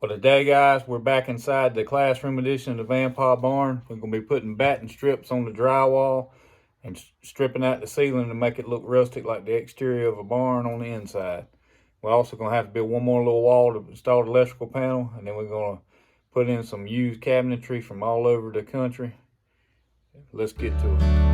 Well, today, guys, we're back inside the classroom edition of the Vampire Barn. We're going to be putting batten strips on the drywall and stripping out the ceiling to make it look rustic like the exterior of a barn on the inside. We're also going to have to build one more little wall to install the electrical panel, and then we're going to put in some used cabinetry from all over the country. Let's get to it.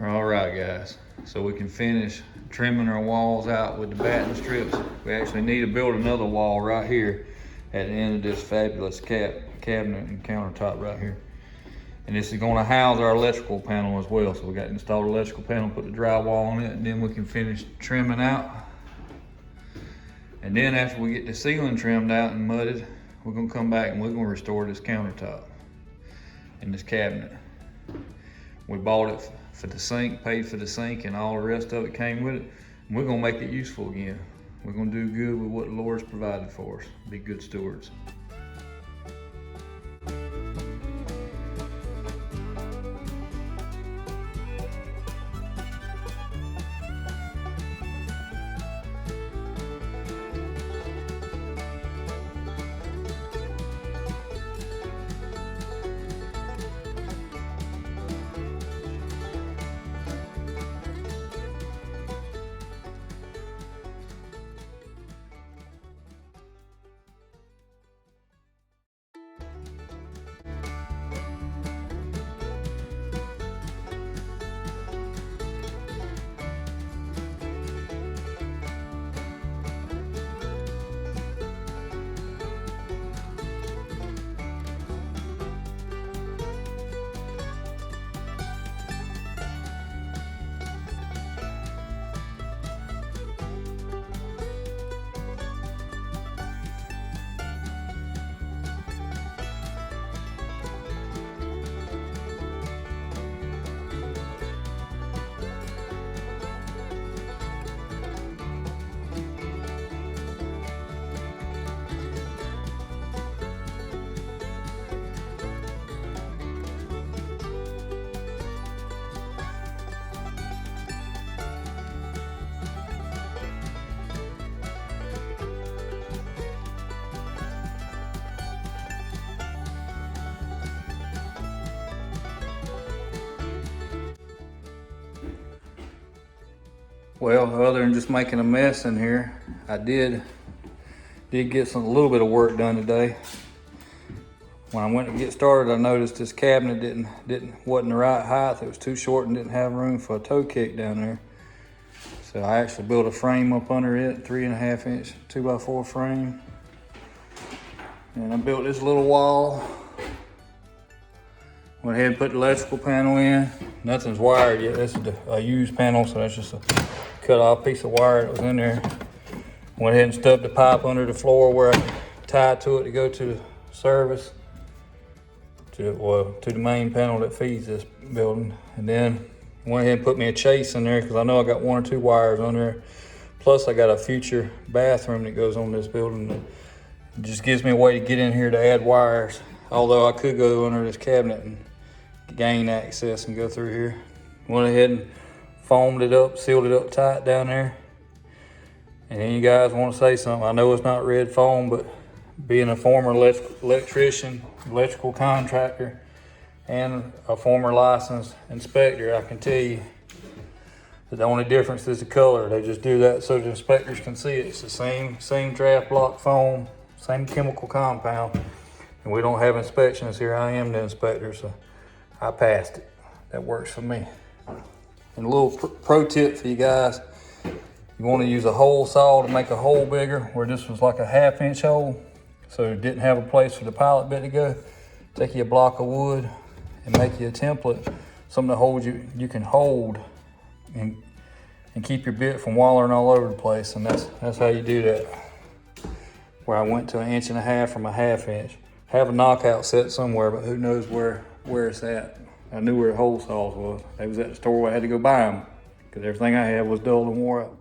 All right, guys, so we can finish trimming our walls out with the batten strips. We actually need to build another wall right here at the end of this fabulous cabinet and countertop right here. And this is going to house our electrical panel as well. So we got to install the electrical panel, put the drywall on it, and then we can finish trimming out. And then after we get the ceiling trimmed out and mudded, we're going to come back and we're going to restore this countertop and this cabinet. We bought it for the sink, paid for the sink, and all the rest of it came with it. And we're gonna make it useful again. We're gonna do good with what the Lord's provided for us. Be good stewards. Well, other than just making a mess in here, I did get a little bit of work done today. When I went to get started, I noticed this cabinet wasn't the right height. It was too short and didn't have room for a toe kick down there. So I actually built a frame up under it, 3.5 inch 2x4 frame. And I built this little wall. Went ahead and put the electrical panel in. Nothing's wired yet. This is a used panel, so that's just a cut off piece of wire that was in there. Went ahead and stubbed the pipe under the floor where I tied to it to go to the service, to the main panel that feeds this building. And then went ahead and put me a chase in there because I know I got 1 or 2 wires on there. Plus I got a future bathroom that goes on this building. It just gives me a way to get in here to add wires. Although I could go under this cabinet and gain access and go through here. Went ahead and foamed it up, sealed it up tight down there. And then you guys want to say something. I know it's not red foam, but being a former electrician, electrical contractor, and a former licensed inspector, I can tell you that the only difference is the color. They just do that so the inspectors can see it. It's the same draft block foam, same chemical compound. And we don't have inspections here. I am the inspector, so I passed it. That works for me. And a little pro tip for you guys. You want to use a hole saw to make a hole bigger, where this was like a 1/2 inch hole, so it didn't have a place for the pilot bit to go. Take you a block of wood and make you a template, something to hold you can hold and keep your bit from wallering all over the place. And that's how you do that. Where I went to 1.5 inches from a 1/2 inch. Have a knockout set somewhere, but who knows where it's at. I knew where the hole saws was. They was at the store where I had to go buy them because everything I had was dull and wore out.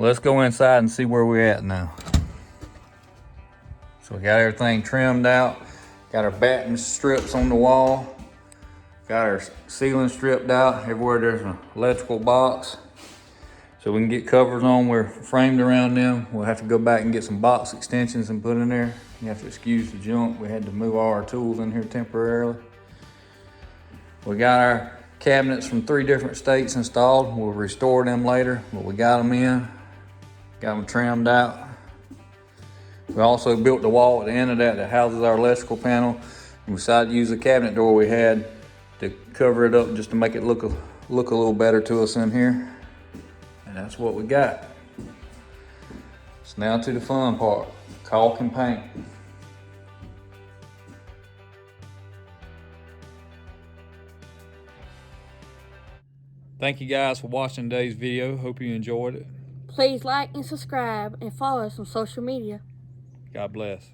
Let's go inside and see where we're at now. So we got everything trimmed out. Got our batten strips on the wall. Got our ceiling stripped out. Everywhere there's an electrical box. So we can get covers on. We're framed around them. We'll have to go back and get some box extensions and put in there. You have to excuse the junk. We had to move all our tools in here temporarily. We got our cabinets from 3 different states installed. We'll restore them later, but we got them in. Got them trimmed out. We also built the wall at the end of that houses our electrical panel. We decided to use the cabinet door we had to cover it up just to make it look a little better to us in here. And that's what we got. So now to the fun part, caulk and paint. Thank you guys for watching today's video. Hope you enjoyed it. Please like and subscribe and follow us on social media. God bless.